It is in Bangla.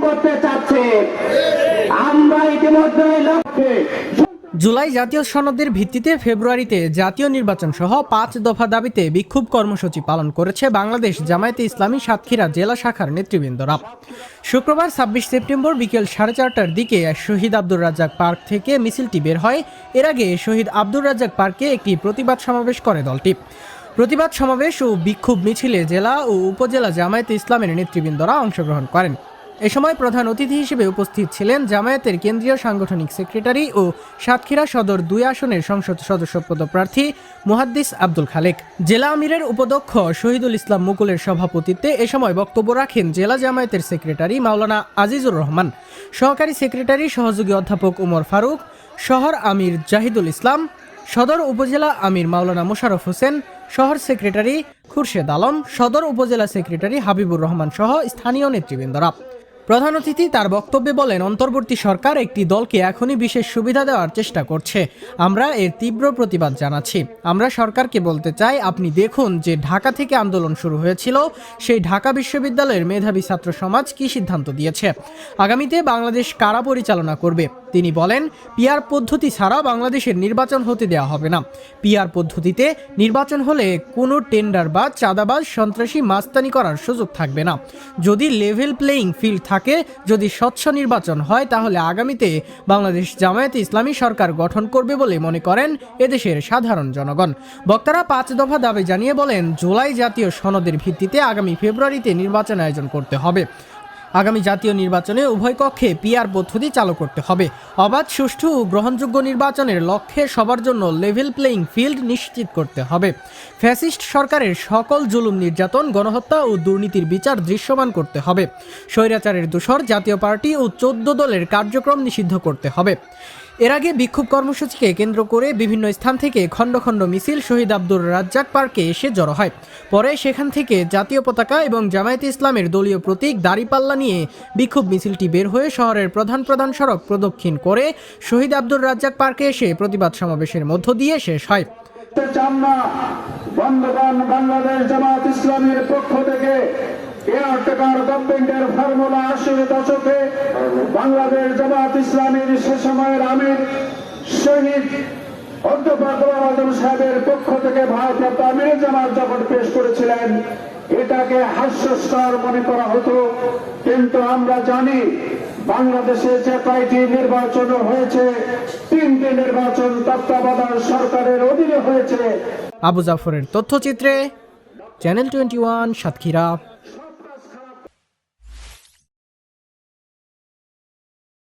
করতে চাচ্ছে। আমরা ইতিমধ্যে লক্ষ্যে জুলাই জাতীয় সনদের ভিত্তিতে ফেব্রুয়ারিতে জাতীয় নির্বাচন সহ 5 দফা দাবিতে বিক্ষোভ কর্মসূচি পালন করেছে বাংলাদেশ জামায়াতে ইসলামী সাতক্ষীরা জেলা শাখার নেতৃবৃন্দরা। শুক্রবার 26 সেপ্টেম্বর বিকেল 4:30টার দিকে শহীদ আব্দুর রাজ্জাক পার্ক থেকে মিছিলটি বের হয়। এর আগে শহীদ আব্দুর রাজ্জাক পার্কে একটি প্রতিবাদ সমাবেশ করে দলটি। প্রতিবাদ সমাবেশ ও বিক্ষোভ মিছিলে জেলা ও উপজেলা জামায়াতে ইসলামের নেতৃবৃন্দরা অংশগ্রহণ করেন। এ সময় প্রধান অতিথি হিসেবে উপস্থিত ছিলেন জামায়াতের কেন্দ্রীয় সাংগঠনিক সেক্রেটারি ও সাতক্ষীরা সদর 2 আসনের সংসদ সদস্য পদপ্রার্থী মুহাদ্দিস আব্দুল খালেক। জেলা আমিরের উপাধ্যক্ষ শহীদুল ইসলাম মুকুলের সভাপতিত্বে এ সময় বক্তব্য রাখেন জেলা জামায়াতের সেক্রেটারি মাওলানা আজিজুর রহমান, সহকারী সেক্রেটারি সহযোগী অধ্যাপক উমর ফারুক, শহর আমির জাহিদুল ইসলাম, সদর উপজেলা আমির মাওলানা মোশাররফ হোসেন, শহর সেক্রেটারি খুরশেদ আলম, সদর উপজেলা সেক্রেটারি হাবিবুর রহমান সহ স্থানীয় নেতৃবৃন্দরা। প্রধান অতিথি তার বক্তব্যে বলেন, অন্তর্বর্তী সরকার একটি দলকে এখনই বিশেষ সুবিধা দেওয়ার চেষ্টা করছে। আমরা এর তীব্র প্রতিবাদ জানাচ্ছি। আমরা সরকারকে বলতে চাই, আপনি দেখুন যে ঢাকা থেকে আন্দোলন শুরু হয়েছিল, সেই ঢাকা বিশ্ববিদ্যালয়ের মেধাবী ছাত্র সমাজ কি সিদ্ধান্ত দিয়েছে। আগামীতে বাংলাদেশ কারা পরিচালনা করবে। তিনি বলেন, পিআর পদ্ধতি ছাড়া বাংলাদেশের নির্বাচন হতে দেওয়া হবে না। পিআর পদ্ধতিতে নির্বাচন হলে কোনো টেন্ডার বা চাঁদাবাজ সন্ত্রাসী মাস্তানি করার সুযোগ থাকবে না। যদি লেভেল প্লেয়িং ফিল্ড থাকে, যদি স্বচ্ছ নির্বাচন হয়, তাহলে আগামীতে বাংলাদেশ জামায়াতে ইসলামী সরকার গঠন করবে বলে মনে করেন এদেশের সাধারণ জনগণ। বক্তারা 5 দফা দাবি জানিয়ে বলেন, জুলাই জাতীয় সনদের ভিত্তিতে আগামী ফেব্রুয়ারিতে নির্বাচন আয়োজন করতে হবে। আগামী জাতীয় নির্বাচনে উভয় কক্ষে পিআর পদ্ধতি চালু করতে হবে। অবাধ, সুষ্ঠু ও গ্রহণযোগ্য নির্বাচনের লক্ষ্যে সবার জন্য লেভেল প্লেয়িং ফিল্ড নিশ্চিত করতে হবে। ফ্যাসিস্ট সরকারের সকল জুলুম, নির্যাতন, গণহত্যা ও দুর্নীতির বিচার দৃশ্যমান করতে হবে। স্বৈরাচারের দোসর জাতীয় পার্টি ও 14 দলের কার্যক্রম নিষিদ্ধ করতে হবে। এর আগে বিক্ষোভ কর্মসূচিকে কেন্দ্র করে বিভিন্ন স্থান থেকে খণ্ড খণ্ড মিছিল শহীদ আব্দুর রাজ্জাক পার্কে এসে জড়ো হয়। পরে সেখান থেকে জাতীয় পতাকা এবং জামায়াতে ইসলামের দলীয় প্রতীক দাঁড়িপাল্লা নিয়ে বিক্ষোভ মিছিলটি বের হয়ে শহরের প্রধান প্রধান সড়ক প্রদক্ষিণ করে শহীদ আব্দুর রাজ্জাক পার্কে এসে প্রতিবাদ সমাবেশের মধ্য দিয়ে শেষ হয়। বাংলাদেশ জামায়াত ইসলামের পক্ষ থেকে এয়ারটেকার গভর্নমেন্টের ফর্মুলা 80 দশকে বাংলাদেশ জামায়াত ইসলামের সে সময়ের আমির শহীদ অধ্যাপক আজম সাহেবের পক্ষ থেকে ভারপ্রাপ্ত আমির জামাত যখন পেশ করেছিলেন, এটাকে হাস্যস্কর মনে করা হতো। কিন্তু আমরা জানি বাংলাদেশে যে কয়টি নির্বাচন হয়েছে, 3টি নির্বাচন তত্ত্বাবধান সরকারের অধীনে হয়েছে। আবু জাফরের তথ্যচিত্রে চ্যানেল 21 সাতক্ষীরা।